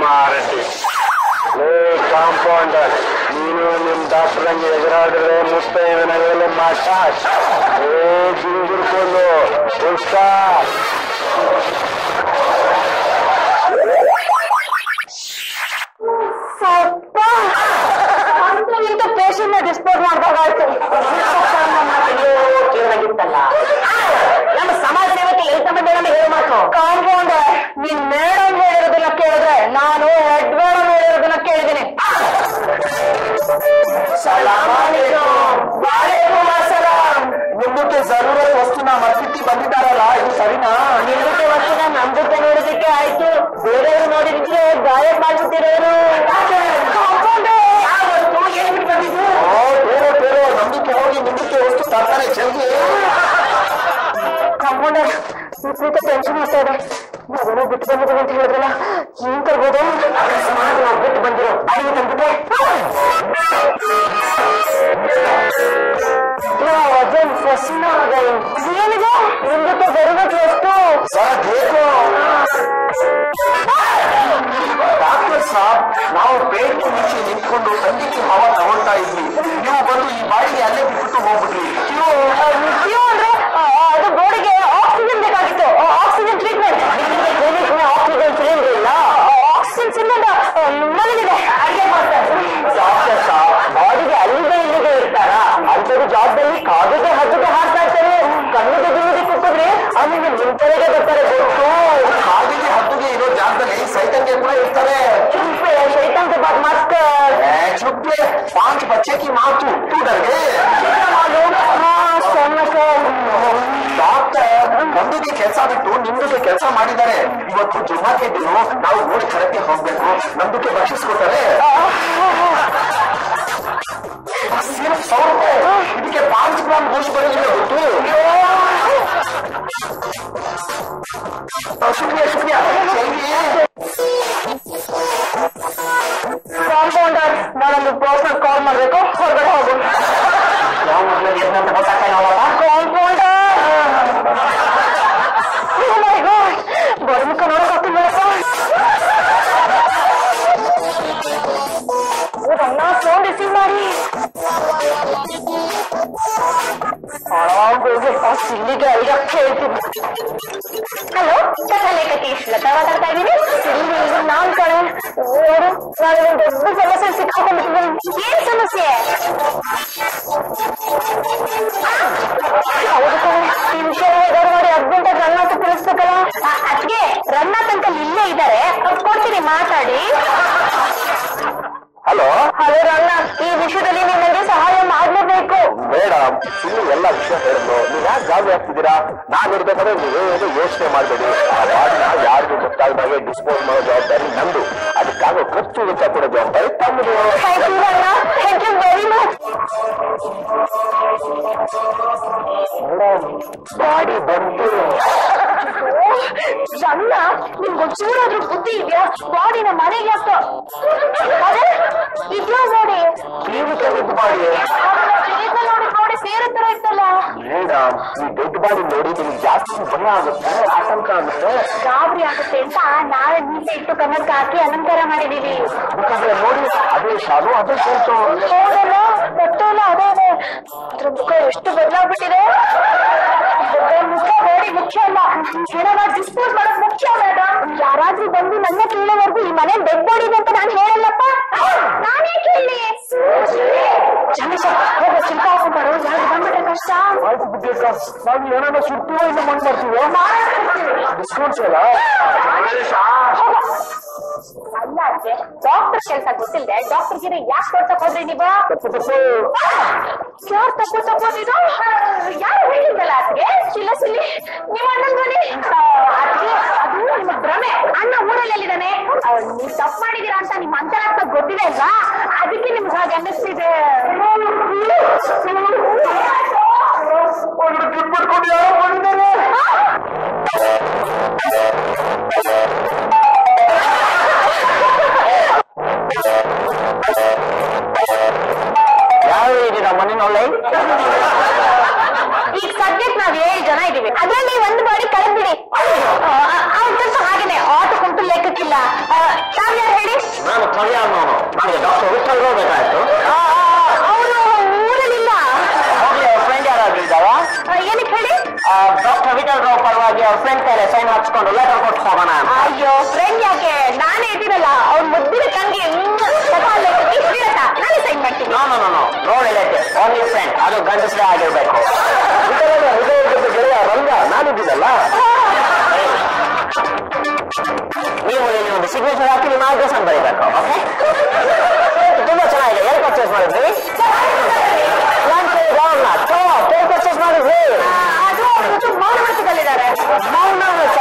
ಮಾರಟಿ compounder ನೀನು ನಿಮ್ ಡಾಕ್ಟರ್ಗೆ ಎದುರಾಡಿದ್ರೆ ಮುತ್ತೈದನ ಮೇಲೆ ಮಾತಾಡ್ ಜಿಂಗಿರ್ಕೊಂಡು ಇಂಥ ಪೇಷಂಟ್ ಡಿಸ್ಪೋಸ್ ಮಾಡ್ಬೇಕಾಯ್ತು ಕೇಳಾಗಿತ್ತಲ್ಲ ನಮ್ಮ ಸಮಾಜ ಸೇವಕ್ಕೆ ಎಲ್ತಮ್ಮ ಮೇಡಮ್ ಹೇಳ ಮಾತು ಕಾಂಪೌಂಡರ್ ನೀನ್ ಮೇಡಮ್ ಹೇಳಿರೋದನ್ನ ಕೇಳಿದ್ರೆ ನಾನು ಹೆಡ್ ಮೇಡಮ್ ಹೇಳಿರೋದನ್ನ ಕೇಳಿದ್ದೀನಿ ನಿಮ್ಮಕ್ಕೆ ಜರೂರತ್ ವಸ್ತುನ ಮರ್ಬಿಟ್ಟು ಬಂದಿದ್ದಾರಲ್ಲ ಇದು ಸರಿನಾ? ನಿಮ್ಮಕ್ಕೆ ವಸ್ತುನ ನಮ್ದಕ್ಕೆ ನೋಡೋದಕ್ಕೆ ಆಯ್ತು, ಬೇರೆಯವರು ನೋಡಿದ್ರೆ ಗಾಯ ಮಾಡ್ಬಿಟ್ಟಿರೋರು. ನಂಬಿಕೆ ಹೋಗಿ ನಿಮ್ಮಕ್ಕೆ ವಸ್ತು ತರ್ತಾರೆ ಜಲ್ದಿ. ಕಾಂಪೌಂಡರ್ ವಿಪರೀತ ಟೆನ್ಷನ್ ಆಗ್ತಾ ಇದೆ. ನಾವೇನೋ ಬಿಟ್ಟು ಬಂದಿದ್ದೀವಿ ಅಂತ ಹೇಳಿದ್ರಲ್ಲ, ಏನ್ ತರ್ಬೋದು? ಬಿಟ್ಟು ಬಂದಿರೋ ಬಾಯಿಗೆ ತಂದ್ಬಿಟ್ಟೆ वजन फसना आ गए ಏನಿದೆ ನಿಮ್ಗೆ ಬರಬೇಕು ಎಷ್ಟು ಬೇಕು ಡಾಕ್ಟರ್ ಸಾಬ್ ನಾವು ಪೇಟೆ ಮುಂಚೆ ನಿಂತ್ಕೊಂಡು ಖಂಡಿತ ಹವಾ ತಗೊಳ್ತಾ ಇದ್ವಿ, ನೀವು ಬಂದು ಈ ಬಾಡಿಗೆ ಅಲ್ಲೇ ಬಿಟ್ಟು ಹೋಗ್ಬಿಟ್ರಿ. ಅಂದ್ರೆ ಅದು ಗೋಡೆಗೆ ಆಕ್ಸಿಜನ್ ಬೇಕಾಗಿತ್ತು, ಆಕ್ಸಿಜನ್ ಟ್ರೀಟ್ಮೆಂಟ್. ಆಕ್ಸಿಜನ್ ಸಿಲಿಂಡರ್ ಇಲ್ಲ, ಆಕ್ಸಿಜನ್ ಸಿಲಿಂಡರ್ ಮನೇಲಿದೆ, ಅಡುಗೆ ಮಾಡ್ತಾರೆ. ಡಾಕ್ಟರ್ ಸಾಬ್ ಬಾಡಿಗೆ ಅಲ್ಲಿಗೆ ಇಲ್ಲಿಗೆ ಇರ್ತಾರ ಅಂತದ್ದು ಜಾಬ್ದಲ್ಲಿ ಕಾಗದ ಹಗ್ಗದ ಹಾಕ್ತಾ ಇರ್ತಾರೆ. ಕಣ್ಣಿಗೆ ಗಿಣ್ಣಿಗೆ ಕುಟ್ಟಿದ್ರೆ ಆಮೇಲೆ ನಿಂತರೆಗೆ ಬರ್ತಾರೆ. ಕಾಲಿಗೆ ಹದ್ದುಗೆ ಇರೋ ಜಾಗದಲ್ಲಿ ಸೈತನ್ಗೆ ಕೂಡ ಇರ್ತಾರೆ. चुप्पे शैतान के बात मत कर. चुप्पे 5 बच्चे की माँ तू डर गए? ಡಾಕ್ಟರ್ ನಮ್ದುಗೆ ಕೆಲಸ ಬಿಟ್ಟು ನಿಮ್ದುಗೆ ಕೆಲಸ ಮಾಡಿದ್ದಾರೆ. ಇವತ್ತು ಜುಮ್ಮಾಕ್ಕೆ ದಿನ ನಾವು ಗೋಡೆ ಕರಕ್ಕೆ ಹೋಗ್ಬೇಕು, ನಮ್ದುಗೆ ಬಕ್ಷಿಸ್ಕೊತಾರೆ. ಸಿರ್ಫ್ 100 ರೂಪಾಯಿ, ಇದಕ್ಕೆ 5 ಗ್ರಾಮ್ ಗೋಶ್ ಬರೋದಿಲ್ಲ ಗೊತ್ತು. ಶುಕ್ರಿಯಾ ಶುಕ್ರಿಯಾ. ಕಾಂಪೌಂಡರ್ ನಾನೊಂದು ಪರ್ಸನಲ್ ಕಾಲ್ ಮಾಡ್ಬೇಕು, ಹೊರಗಡೆ ಹೋಗು. ಕಾಂಪೌಂಡರ್ ಬರಮುಖ ನೋಡಕ್ಕಾಗ್ತಿಲ್ಲಪ್ಪ. ರನ್ನ ಫೋನ್ ರಿಸೀವ್ ಮಾಡಿ ಸಿಲ್ಲಿಗೆ ಐದಕ್ಕೆ ಹೇಳ್ತೀನಿ. ಹಲೋ ಕಥಾಲೇಖಕೇಶ್ ಲತಾ ಮಾತಾಡ್ತಾ ಇದ್ದೀನಿ. ಸಿಲ್ಲಿ ನಾನ್ ಕಣೆ ನೋಡು, ನಾನು ದೊಡ್ಡ ಸಮಸ್ಯೆ ಸಿಕ್ಕಾಕೊಂಡ್ಬಿಟ್ಟಿದ್ದೀನಿ. ಏನ್ ಸಮಸ್ಯೆ? ಹೌದು ಕಣೆ, ಈ ವಿಷಯ ಹೇಗಾರು ಮಾಡಿ ಅರ್ಜೆಂಟಾಗಿ ರನ್ನಾಥ ತಿಳಿಸ್ಬೇಕಲ್ಲ. ಅದಕ್ಕೆ ರನ್ನಾಥ್ ಅಂಕಲ್ ಇಲ್ಲೇ ಇದ್ದಾರೆ, ಕೊಡ್ತೀನಿ ಮಾತಾಡಿ. ಹಲೋ ಹಲೋ ರನ್ನಾಥ್, ಈ ವಿಷಯದಲ್ಲಿ ನೀವು ನನಗೆ ಸಹಾಯ ಮಾಡಲೇಬೇಕು. ಮೇಡಮ್ ಇನ್ನು ಎಲ್ಲ ವಿಷಯ ಹೇಳಿದ್ರು, ನೀವು ಯಾಕೆ ಗಾಬರಿ ಆಗ್ತಿದ್ದೀರಾ? ನಾನು ಇರ್ಬೇಕಾದ್ರೆ ನೀವೇನು ಯೋಚನೆ ಮಾಡಬೇಡಿ. ಆ ಬಾಡಿನ ಯಾರಿಗೂ ಗೊತ್ತಾಗದಾಗೆ ಡಿಸ್ಪೋಸ್ ಮಾಡೋ ಜವಾಬ್ದಾರಿ ನಂದು, ಅದಕ್ಕಾಗೋ ಖರ್ಚು ವೆಚ್ಚ ಕೊಡೋ ಜವಾಬ್ದಾರಿ ತಮ್ಮದು. Thank you Rannath, thank you very much. Madam body ಬಂತು. ರನ್ನ, ನಿಮ್ಗೆ ಒಂಚೂರಾದ್ರೂ ಬುದ್ಧಿ ಇದೆಯಾ? ಬಾಡಿನ ಮನೆಗೆ ಹಾಕ. ಅದೇ ಇದ್ಯಾ ನೋಡಿ, ನೀವು ತೆಗೆದು ಬಾಡಿ ನೋಡಿ ಬಾಡಿ ಬೇರೆ ತರ ಇತ್ತಲ್ಲ. ಮೇಡಮ್ ಈ ದೊಡ್ಡ ಬಾಡಿ ನೋಡಿ ನಿಮ್ಗೆ ಜಾಸ್ತಿ ಭಯ ಆಗುತ್ತೆ, ಆತಂಕ ಆಗುತ್ತೆ, ಗಾಬರಿ ಆಗುತ್ತೆ ಅಂತ ನಾವೇ ನೀಟೆ ಇಟ್ಟು ಕನ್ನಡಕ ಹಾಕಿ ಅಲಂಕಾರ ಮಾಡಿದೀವಿ. ಯಾಕಂದ್ರೆ ನೋಡಿ ಅದೇ ಶಾಲು ಅದೇ ಸೋಲ್ಸು. ಹೌದಲ್ಲ, ಬಟ್ಟೆ ಎಲ್ಲ ಅದೇ ಇದೆ. ಅದ್ರ ಮುಖ ಎಷ್ಟು ಬದಲಾಗ್ಬಿಟ್ಟಿದೆ. ಮುಖ ನೋಡಿ ಮುಖ್ಯ ಅಲ್ಲ, ಏನಾದ್ರು ಡಿಸ್ಪೋಸ್ ಮಾಡೋದು ಮುಖ್ಯ ಮೇಡಮ್. ಯಾರಾದ್ರೂ ಬಂದು ನನ್ನ ಕೇಳೋವರೆಗೂ ಈ ಮನೆ ಡೆಡ್ ಬಾಡಿ ಇದೆ ಅಂತ ನಾನು ಹೇಳಲ್ಲಪ್ಪ. ನಾನೇ ಕೇಳಿ ಚಂದ್ರ ಹೋಗೋ ಚಿಂತ ಹಾಕೊಂಡ್ಬಾರು, ಯಾರು ಬಂದ್ಬಿಟ್ಟೆ ಕಷ್ಟ. ನಾವು ಏನಾದ್ರು ಸುಟ್ಟು ಇಂದ ಮಣ್ಣು ಮಾಡ್ತೀವಿ, ಡಿಸ್ಕೌಂಟ್ಸ್ ಅಲ್ಲ. ಅಲ್ಲ ಅಜ್ಜೆ, ಡಾಕ್ಟರ್ ಕೆಲಸ ಗೊತ್ತಿಲ್ಲದೆ ಡಾಕ್ಟರ್ಗಿರಿ ಯಾಕೆ ಕೊಡ್ತಕ್ ಹೋದ್ರಿ ನೀವು? ಯಾರು ತಪ್ಪು ತಪ್ಪೋದಿದು? ಯಾರು ಹೇಳಿದ್ದಲ್ಲ ಅದಕ್ಕೆ ಚಿಲ್ಲ ಸಿಲ್ಲಿ ನೀವು ಅಣ್ಣಂಗೋನಿ ಅದಕ್ಕೆ ಅದು ನಿಮ್ಮ ಭ್ರಮೆ. ಅಣ್ಣ ಊರಲ್ಲಿ ಎಲ್ಲಿದ್ದಾನೆ? ನೀವು ತಪ್ಪು ಮಾಡಿದೀರಾ ಅಂತ ನಿಮ್ಮ ಅಂತರಾತ್ಮ ಗೊತ್ತಿದೆ ಅಲ್ವಾ, ಅದಕ್ಕೆ ನಿಮ್ಗೆ ಹಾಗೆ ಅನ್ನಿಸ್ತಿದೆ. ಯಾರೋ ಮಾಡಿದ್ದಾರೆ. ಯಾವ ಇದೀರ ಮನೆಯಲ್ಲಿ? ಈಗ ಸದ್ಯಕ್ಕೆ ನಾವ್ 7 ಜನ ಇದೀವಿ, ಅದ್ರಲ್ಲಿ ಒಂದು ಬಾಡಿ ಕಳೆದ್ಬಿಡಿ. ಅವ್ರ ಕೆಲಸ ಹಾಗೇನೆ, ಆಟೋ ಕುಂಟು ಲೆಕ್ಕಕ್ಕಿಲ್ಲ. ನಾನು ಕರಿಯಾಳನವನು, ನನಗೆ ಡಾಕ್ಟರ್ ವಿಠಲ್ ರಾವ್ ಬೇಕಾಯ್ತು. ಅವರು ಊರಲ್ಲಿಲ್ಲ. ಹೋಗ್ಲಿ, ಅವ್ರ ಫ್ರೆಂಡ್ ಯಾರಾದ್ರೂ ಇದ್ದಾರಾ? ಏನಕ್ಕೆ ಹೇಳಿ? ಡಾಕ್ಟರ್ ವಿಠಲ್ ರಾವ್ ಪರವಾಗಿ ಅವ್ರ ಫ್ರೆಂಡ್ ಕೈಲಿ ಸೈನ್ ಹಾಕ್ಸ್ಕೊಂಡು ಲೆಟರ್ ಕೊಟ್ಟು ಹೋಗೋಣ. ಅಯ್ಯೋ ಫ್ರೆಂಡ್ ಯಾಕೆ, ನಾನೇ ಇದ್ದೀನಲ್ಲ, ಅವ್ರ ಮುದ್ದಿನ ತಂಗಿ ನಾನೇ ಸೈನ್ ಮಾಡ್ತೀನಿ. ನೋಡಿ ಲೆಟರ್ ಓನ್ಲಿ ಫ್ರೆಂಡ್, ಅದು ಗಂಡಸರೇ ಆಗಿರ್ಬೇಕು. ಗೆಳೆಯ ರಂಗ ನಾನಿದ್ದೀನಲ್ಲ. ನೀವು ಇಲ್ಲಿ ಒಂದು ಸಿಗ್ನೇಚರ್ ಹಾಕಿ ನಿಮ್ಮ ಅಡ್ರೆಸ್ ಅಂತ ಬರೀಬೇಕು. ಓಕೆ, ತುಂಬಾ ಚೆನ್ನಾಗಿದೆ. ಎಲ್ಲಿ ಪರ್ಚೇಸ್ ಮಾಡಿದ್ರಿ? ಪರ್ಚೇಸ್ ಮಾಡಿದ್ರಿ? ಅದು ಮೌನವ್ರತದಲ್ಲಿದ್ದಾರೆ. ಮೌನವ್ರತ?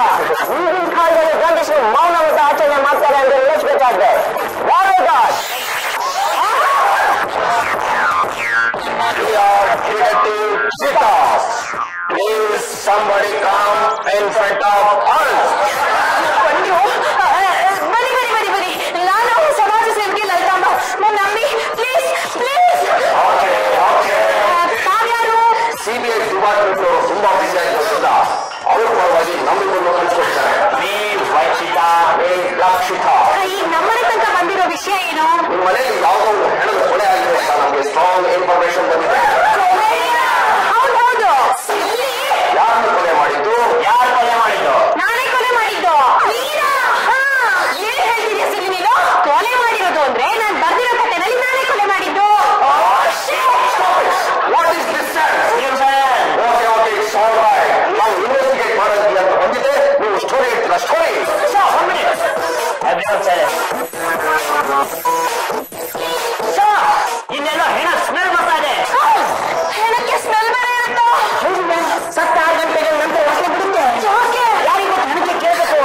ಈಗಿನ ಕಾಲದಲ್ಲಿ ಗಂಡಸರು ಮೌನವ್ರತ ಆಚರಣೆ ಮಾಡ್ತಾರೆ ಅಂದ್ರೆ ಯೋಚಿಸಬೇಕಾದ್ರೆ. Please somebody come in front of us. ಬರಿ ನಾನು ಸಮಾಜ ಸೇವಕಿ ಲಲಿತಾಂಬ. ನಮ್ಮಿ ಪ್ಲೀಸ್ ಪ್ಲೀಸ್. ತಾವ್ಯಾರು? CBI ಡಿಪಾರ್ಟ್ಮೆಂಟ್ ತುಂಬಾ ಬಿಸಿ ಆಗಿರೋದ್ರಿಂದ ಅವ್ರ ಪರವಾಗಿ ನಮ್ಮನ್ನು ಕಳಿಸ್ಕೊಡ್ತಾರೆ. ಈಗ ನಮ್ಮನೆ ತನಕ ಬಂದಿರೋ ವಿಷಯ ಏನು? ನಿಮ್ಮ ಮನೆಯಲ್ಲಿ ಯಾವುದೋ ಹೆಣದ ಕೊಲೆ ಆಗಿದೆ ಅಂತ ನಮಗೆ ಸ್ಟ್ರಾಂಗ್ ಇನ್ಫಾರ್ಮೇಶನ್ ಬಂದಿದೆ. ಹೌದು. ಯಾರು ಕೊಲೆ ಮಾಡಿದ್ದು? ನಾನೇ ಕೊಲೆ ಮಾಡಿದ್ದು. ಏನ್ ಹೇಳ್ತಿದ್ಯಾ ಸಿರಿ ನೀನು? ಕೊಲೆ ಮಾಡಿರೋದು ಅಂದ್ರೆ ನಾನು ಬರ್ದಿರೋ ಕಥೆನಲ್ಲಿ ನಾನೇ ಕೊಲೆ ಮಾಡಿದ್ದು. What is this sentence? Okay, it's all right. ನಾವು ಇನ್ವೆಸ್ಟಿಗೇಟ್ ಮಾಡೋದಕ್ಕೆ ಅಂತ ಬಂದಿದ್ದೆ, ನೀವು ಸ್ಟೋರಿ ಹೇಳ್ತೀರಾ? ಸ್ಟೋರಿ ಇನ್ನೆಲ್ಲ ಹೆಣ ಸ್ಮೆಲ್ ಬರ್ತಾ ಇದೆ. ಹೆಣಕ್ಕೆ ಸ್ಮೆಲ್ ಬೇರೆ ಇರುತ್ತೋ? ಸತ್ತ 6 ಗಂಟೆಗಳ ನಂತರ ವಾಸನೆ ಬಿಡುತ್ತೆ. ಯಾರಿಗೂ ಹೆಣಕ್ಕೆ ಕೇಳಬೇಕು.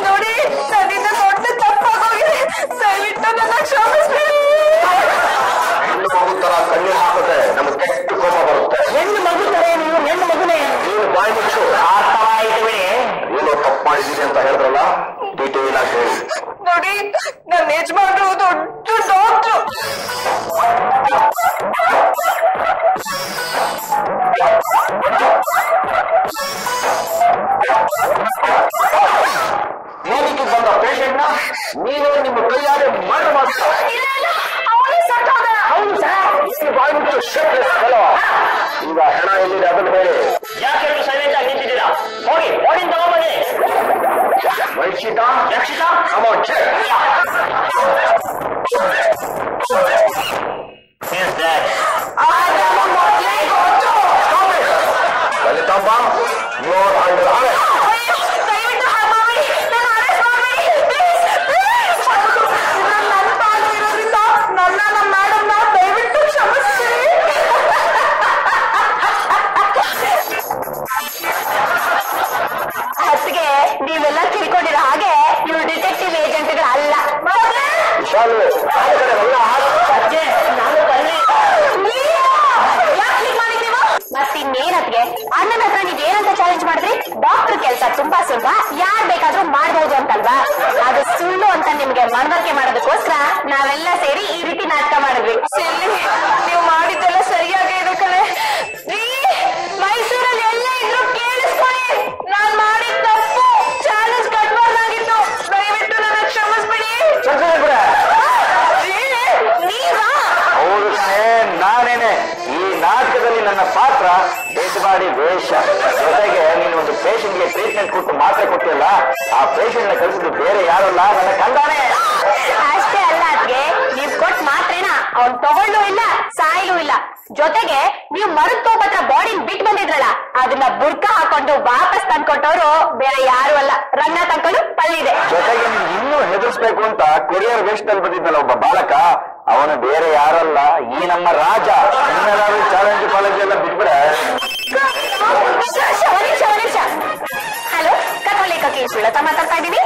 ನೋಡಿ, ನನ್ನಿಂದ ದೊಡ್ಡ ತಪ್ಪಾಗೋಗಿದೆ. ದಯವಿಟ್ಟು ನನ್ನ ಕ್ಷಮಿಸ್ಬಿಡಿ. ಹೆಣ್ಣು ಮಗು ತರ ಕಣ್ಣೀರು ಹಾಕಿದ್ರೆ ನಮ್ಗೆ ಕೆಟ್ಟ ಕೋಪ ಬರುತ್ತೆ. ಹೆಣ್ಣು ಮಗುತ್ತಾರೆ, ನೀವು ಹೆಣ್ಣು ಮಗುನೇ. ನೀನು ಬಾಯಿ ಮುಚ್ಚು. ಅರ್ಥವಾಯಿತು ಬಿಡಿ. ಏನೋ ತಪ್ಪು ಮಾಡಿದ್ದೀನಿ ಅಂತ ಹೇಳಿದ್ರಲ್ಲ, ಡೀಟೇಲ್ ಆಗಿ ಹೇಳಿ. ನೋಡಿ, ನನ್ನ ಯಜಮಾನ್ರು ದೊಡ್ಡ ಡಾಕ್ಟ್ರು. ಕ್ಲಿನಿಕ್ ಬಂದ ಪೇಷಂಟ್ ನ ನೀನು ನಿಮ್ಮ ಕೈಯಾರೆ ಮರ್ಡರ್ ಮಾಡ್ತಾರೆ. ಅವನೇ ಸತ್ತೋದ. ಹೌದು ಸರ್. ಬಾಯಿ ಮುಚ್ಚು. ಈಗ ಹೆಣ ಎಲ್ಲಿದೆ ಅದನ್ನು ಹೇಳಿ. ಯಾಕೆ ಸೈಲೆಂಟ್ ಆಗಿ ನಿಂತಿದ್ದೀರಾ? ಹೋಗಿ ಬಾಡಿನ ತಗೊಂಡ್ಬನ್ನಿ. Rakshita, come on, check. He's dead. Lalithamba, you are under arrest. ದಯವಿಟ್ಟು ಹಾಗೆ ಮಾಡಬೇಡಿ. ನನ್ನ ಅರೆಸ್ಟ್ ಮಾಡಬೇಡಿ. ನನ್ನ ಪಾಲು ಇರೋದ್ರಿಂದ ನಮ್ಮ ಮೇಡಮ್ನ ದಯವಿಟ್ಟು ಕ್ಷಮಿಸ್ತೀರಿ. ಅದಕ್ಕೆ ನೀವೆಲ್ಲ ತಿಳ್ಕೊಂಡಿರೋ ಹಾಗೆ ಇವ್ರು ಡಿಟೆಕ್ಟಿವ್ ಏಜೆಂಟ್ಗಳು ಅಲ್ಲ. ವಿಶಾಲು, ನಾನು ಬನ್ನಿ. ಮತ್ತಿನ್ನೇನತ್ಗೆ ಅಣ್ಣನ ಹತ್ರ ನೀವೇನಂತ ಚಾಲೆಂಜ್ ಮಾಡಿದ್ರಿ? ಡಾಕ್ಟರ್ ಕೆಲಸ ತುಂಬಾ ಸುಲಭ, ಯಾರ್ ಬೇಕಾದ್ರೂ ಮಾಡ್ಬಹುದು ಅಂತಲ್ವಾ? ಅದು ಸುಳ್ಳು ಅಂತ ನಿಮ್ಗೆ ಮನವರಿಕೆ ಮಾಡೋದಕ್ಕೋಸ್ಕರ ನಾವೆಲ್ಲ ಸೇರಿ ಈ ರೀತಿ ನಾಟಕ ಮಾಡಿದ್ವಿ. ನೀವು ಮಾಡಿದ್ದೆಲ್ಲ ಸರಿಯಾಗೇ ಇದೆ ಕಣೆ. ಮೈಸೂರಲ್ಲಿ ಎಲ್ಲ ಇದ್ರು ಕೇಳಿಸ್ಕೊಳ್ಳಿ, ನಾನ್ ಮಾಡಿದ ತಪ್ಪು ಚಾಲೆಂಜ್ ಕಟ್ಬಾರ್ದಾಗಿತ್ತು. ದಯವಿಟ್ಟು ನನ್ನ ಕ್ಷಮಿಸ್ಬಿಡಿ. ನೀವಾ? ಹೌದು ಕಣೆ, ನಾನೇನೆ. ಈ ನಾಟಕದಲ್ಲಿ ನನ್ನ ಪಾತ್ರ ಡೆಡ್ ಬಾಡಿ ವೇಷ. ಜೊತೆಗೆ ನೀನು ಒಂದು ಪೇಷಂಟ್ಗೆ ಟ್ರೀಟ್ಮೆಂಟ್ ಕೊಟ್ಟು ಮಾತ್ರೆ ಕೊಟ್ಟಿಲ್ಲ, ಆ ಪೇಷಂಟ್ ನ ಕಳಿಸಿದ್ದು ಬೇರೆ ಯಾರಲ್ಲ, ನನ್ನ ಕಂದಾನೆ. ಅಷ್ಟೇ ಅಲ್ಲ ಅದ್ಗೆ, ನೀವ್ ಕೊಟ್ಟ ಮಾತ್ರೇನ ಅವ್ನ್ ತಗೊಳ್ಳೂ ಇಲ್ಲ, ಸಾಯಲೂ ಇಲ್ಲ. ಜೊತೆಗೆ ನೀವು ಮರುತ್ತೋಬ್ ಹತ್ರ ಬಾಡಿ ಬಿಟ್ಟು ಬಂದಿದ್ರಲ್ಲ, ಅದನ್ನ ಬುರ್ಕ ಹಾಕೊಂಡು ವಾಪಸ್ ತಂದ್ಕೊಟ್ಟವ್ರು ಬೇರೆ ಯಾರು ಅಲ್ಲ, ರಂಗ ತಂದ್ಕೊಂಡು ಪಲ್ಲಿದೆ. ಜೊತೆಗೆ ನೀನು ಇನ್ನೂ ಹೆದರ್ಸ್ಬೇಕು ಅಂತ ಕೊರಿಯರ್ ವೇಷದಲ್ಲಿ ಬಂದಿದ್ದಲ್ಲ ಒಬ್ಬ ಬಾಲಕ, ಅವನು ಬೇರೆ ಯಾರಲ್ಲ, ಈ ನಮ್ಮ ರಾಜ. ಇನ್ನೇನಾದ್ರು ಚಾಲೆಂಜ್ ಕಾಲೇಜ್ ಎಲ್ಲ ಬಿಟ್ಬಿಡೆ. ಹಲೋ, ಕಥಾ ಲೇಖಕಿ ಸುಳ್ಳತ ಮಾತಾಡ್ತಾ ಇದ್ದೀನಿ.